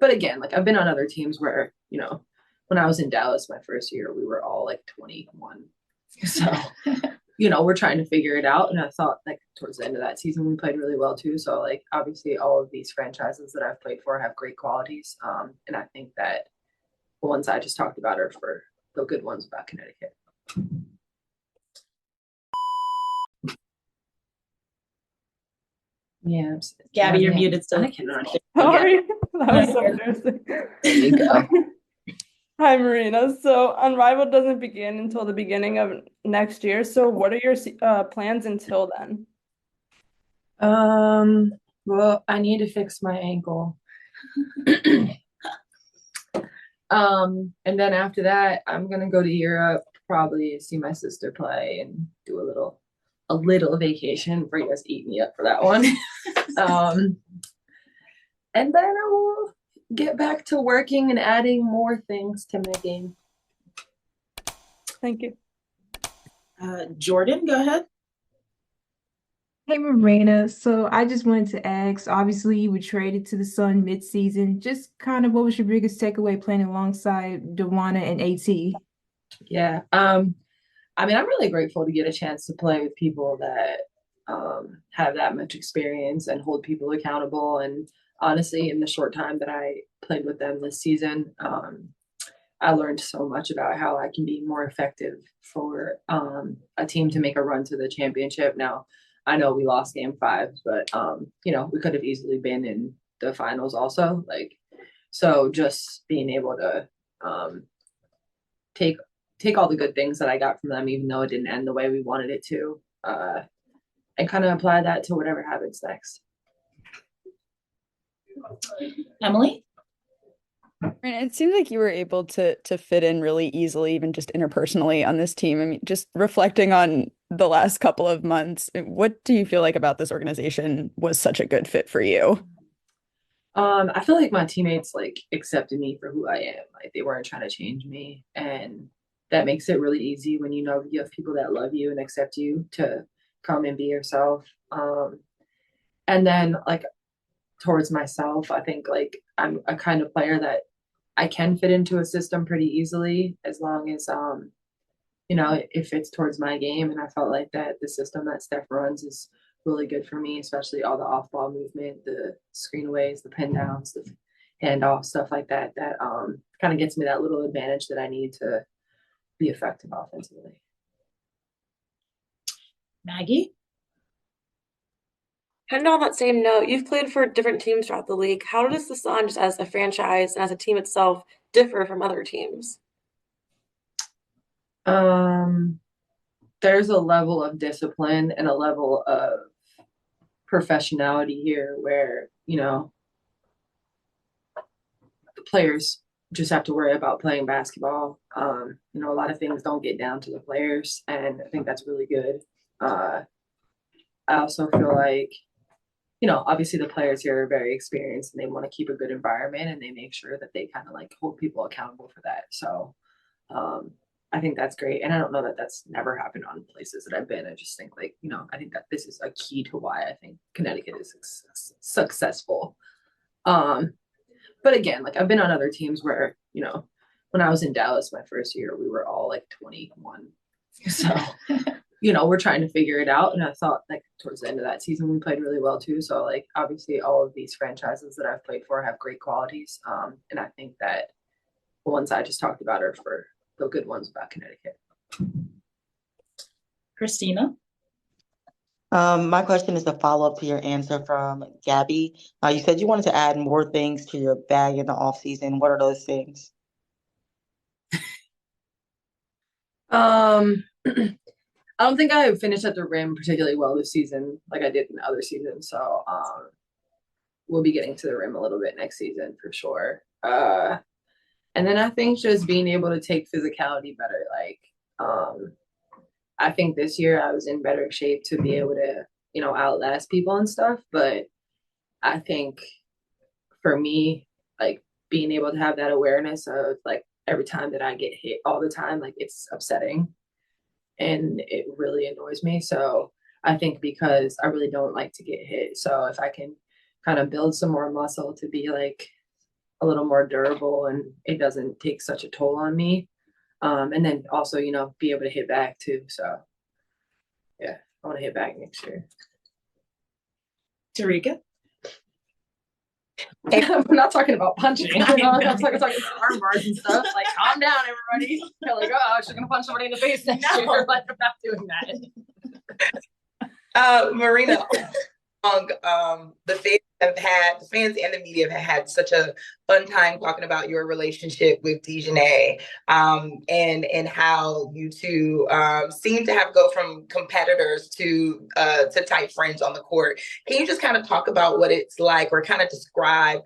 But again, like I've been on other teams where, when I was in Dallas my first year, we were all like 21. So, we're trying to figure it out. And I thought like towards the end of that season, we played really well too. So like obviously all of these franchises that I've played for have great qualities. And I think that the ones I just talked about are for the good ones about Connecticut. Yeah. Gabby, you're muted still. I cannot hear. Sorry, that was so embarrassing. There you go. Hi, Marina. So, Unrivaled doesn't begin until the beginning of next year. So, what are your plans until then? Well, I need to fix my ankle. And then after that, I'm gonna go to Europe, probably see my sister play and do a little vacation. Bring eat me up for that one. And then I will get back to working and adding more things to my game. Thank you. Jordan, go ahead. Hey Marina, so I just wanted to ask, obviously you were traded to the Sun mid-season. Just kind of what was your biggest takeaway playing alongside Dewana and AT? Yeah. I mean, I'm really grateful to get a chance to play with people that have that much experience and hold people accountable. And honestly, in the short time that I played with them this season, I learned so much about how I can be more effective for a team to make a run to the championship. Now, I know we lost game 5, but we could have easily been in the finals also. So just being able to take all the good things that I got from them, even though it didn't end the way we wanted it to, and kind of apply that to whatever happens next. Emily? It seems like you were able to fit in really easily, even just interpersonally on this team. I mean, just reflecting on the last couple of months, what do you feel like about this organization was such a good fit for you? I feel like my teammates accepted me for who I am. Like they weren't trying to change me, and that makes it really easy when you have people that love you and accept you to come and be yourself. And then towards myself, I think I'm a kind of player that I can fit into a system pretty easily as long as it fits towards my game. And I felt like that the system that Steph runs is really good for me, especially all the off ball movement, the screenaways, the pin downs, the handoff, stuff like that. That kind of gets me that little advantage that I need to be effective offensively. Maggie? Kind of on that same note, you've played for different teams throughout the league. How does the Sun, just as a franchise and as a team itself, differ from other teams? There's a level of discipline and a level of professionality here where, the players just have to worry about playing basketball. A lot of things don't get down to the players, and I think that's really good. I also feel like, obviously the players here are very experienced and they want to keep a good environment and they make sure that they kind of hold people accountable for that. So I think that's great. And I don't know that that's never happened on places that I've been. I just think I think that this is a key to why I think Connecticut is successful. But again, I've been on other teams where, when I was in Dallas my first year, we were all 21. So, we're trying to figure it out. And I thought towards the end of that season, we played really well too. So obviously all of these franchises that I've played for have great qualities. And I think that the ones I just talked about are for the good ones about Connecticut. Christina? My question is a follow-up to your answer from Gabby. You said you wanted to add more things to your bag in the off season. What are those things? I don't think I finished at the rim particularly well this season like I did in other seasons. So we'll be getting to the rim a little bit next season for sure. And then I think just being able to take physicality better. I think this year I was in better shape to be able to, outlast people and stuff. But I think for me, being able to have that awareness of every time that I get hit all the time, it's upsetting and it really annoys me. So I think because I really don't like to get hit. So if I can kind of build some more muscle to be a little more durable and it doesn't take such a toll on me. And then also, be able to hit back too. So yeah, I want to hit back next year. Tarika? We're not talking about punching. I'm talking about arm bars and stuff. Like, calm down, everybody. They're like, oh, she's gonna punch somebody in the face next year. Like, I'm not doing that. Marina, the fans and the media have had such a fun time talking about your relationship with Dejanay, and how you two seem to have go from competitors to tight friends on the court. Can you just kind of talk about what it's like, or kind of describe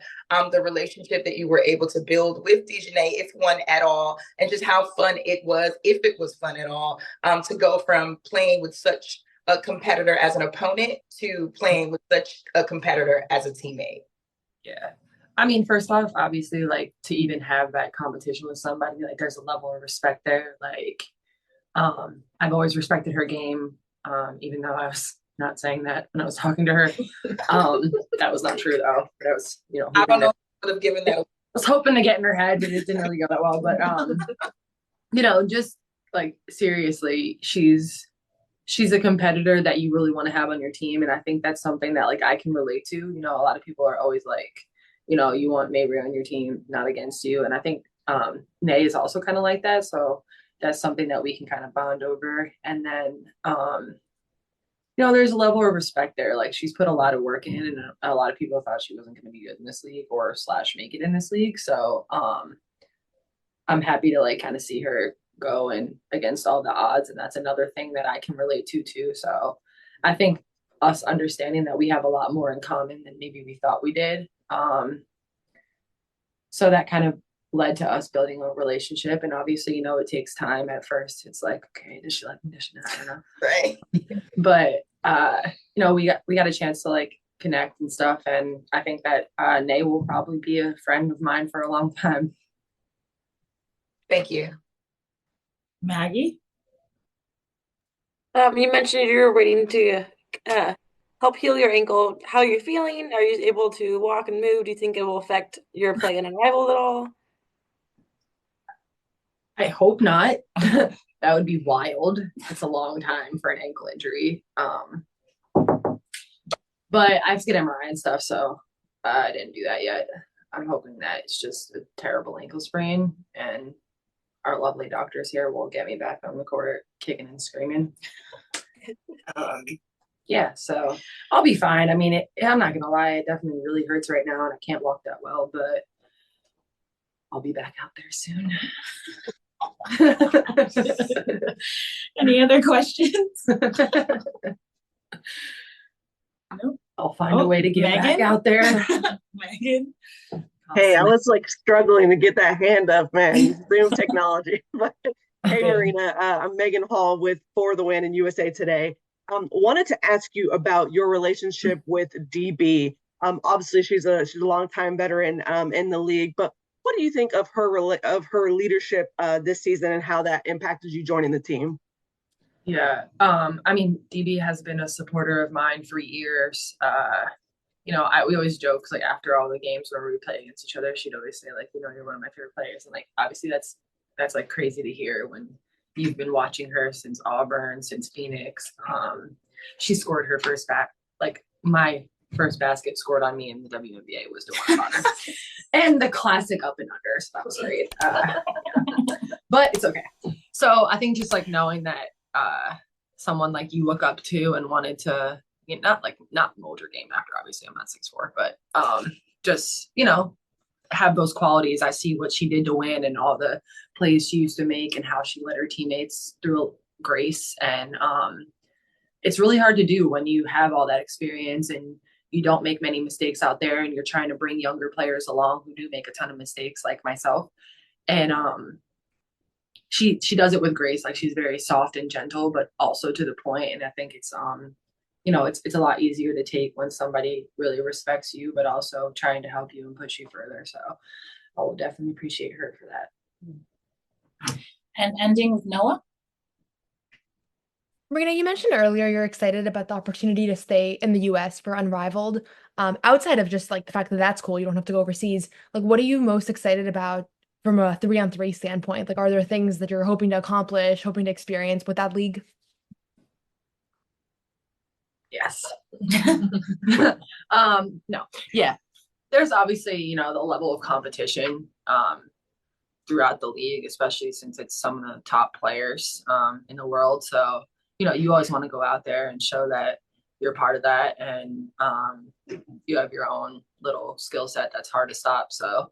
the relationship that you were able to build with Dejanay, if one at all, and just how fun it was, if it was fun at all, to go from playing with such a competitor as an opponent to playing with such a competitor as a teammate? Yeah. I mean, first off, obviously, like, to even have that competition with somebody, like, there's a level of respect there. Like, I've always respected her game, even though I was not saying that when I was talking to her. That was not true, though. But I was, I don't know if I would have given that. I was hoping to get in her head, but it didn't really go that well. But, just, like, seriously, she's a competitor that you really want to have on your team. And I think that's something that, like, I can relate to. A lot of people are always like, you want Mabrey on your team, not against you. And I think Nay is also kind of like that. So that's something that we can kind of bond over. And then, there's a level of respect there. Like, she's put a lot of work in, and a lot of people thought she wasn't going to be good in this league or / make it in this league. So I'm happy to, like, kind of see her go and against all the odds, and that's another thing that I can relate to too. So I think us understanding that we have a lot more in common than maybe we thought we did, so that kind of led to us building a relationship. And obviously, it takes time. At first it's like, okay, does she like me, does she not? I don't know. Right. But we got a chance to, like, connect and stuff, and I think that Nay will probably be a friend of mine for a long time. Thank you. Maggie? You mentioned you were waiting to help heal your ankle. How are you feeling? Are you able to walk and move? Do you think it will affect your play in Unrivaled at all? I hope not. That would be wild. It's a long time for an ankle injury. But I have to get MRI and stuff, so I didn't do that yet. I'm hoping that it's just a terrible ankle sprain, and our lovely doctors here will get me back on the court kicking and screaming. Yeah, so I'll be fine. I mean, I'm not gonna lie, it definitely really hurts right now, and I can't walk that well, but I'll be back out there soon. Any other questions? Nope. I'll find a way to get back out there. Megan? Hey, I was like struggling to get that hand up, man. Zoom technology. But hey, Marina, I'm Megan Hall with For the Win in USA Today. Wanted to ask you about your relationship with DB. Obviously, she's a longtime veteran in the league, but what do you think of her leadership this season and how that impacted you joining the team? Yeah, I mean, DB has been a supporter of mine for years. We always joke, like, after all the games where we play against each other, she'd always say, like, you're one of my favorite players. And, like, obviously that's like crazy to hear when you've been watching her since Auburn, since Phoenix. She scored her first my first basket scored on me in the WNBA was DeWanna. And the classic up and under, so that was great. But it's okay. So I think just, like, knowing that someone, like, you look up to and wanted to, not mold your game after, obviously I'm not 6'4", but just, have those qualities. I see what she did to win and all the plays she used to make and how she led her teammates through grace. And it's really hard to do when you have all that experience and you don't make many mistakes out there, and you're trying to bring younger players along who do make a ton of mistakes, like myself. And she does it with grace. Like, she's very soft and gentle, but also to the point. And I think it's it's a lot easier to take when somebody really respects you, but also trying to help you and push you further. So I will definitely appreciate her for that. And ending with Noah? Marina, you mentioned earlier you're excited about the opportunity to stay in the US for Unrivaled. Outside of just like the fact that that's cool, you don't have to go overseas. Like, what are you most excited about from a 3-on-3 standpoint? Like, are there things that you're hoping to accomplish, hoping to experience with that league? Yes. No, yeah. There's obviously, you know, the level of competition throughout the league, especially since it's some of the top players in the world. So, you know, you always want to go out there and show that you're part of that, and you have your own little skill set that's hard to stop. So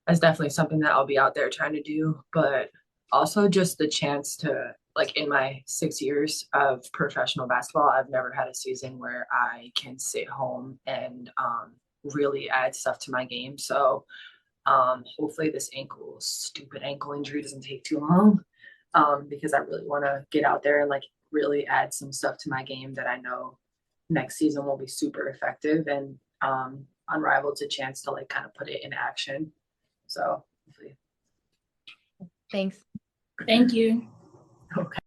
that's definitely something that I'll be out there trying to do. But also just the chance to, like, in my 6 years of professional basketball, I've never had a season where I can sit home and really add stuff to my game. So hopefully this stupid ankle injury doesn't take too long, because I really want to get out there and like really add some stuff to my game that I know next season will be super effective, and Unrivaled's a chance to like kind of put it in action. So hopefully. Thanks. Thank you. Okay.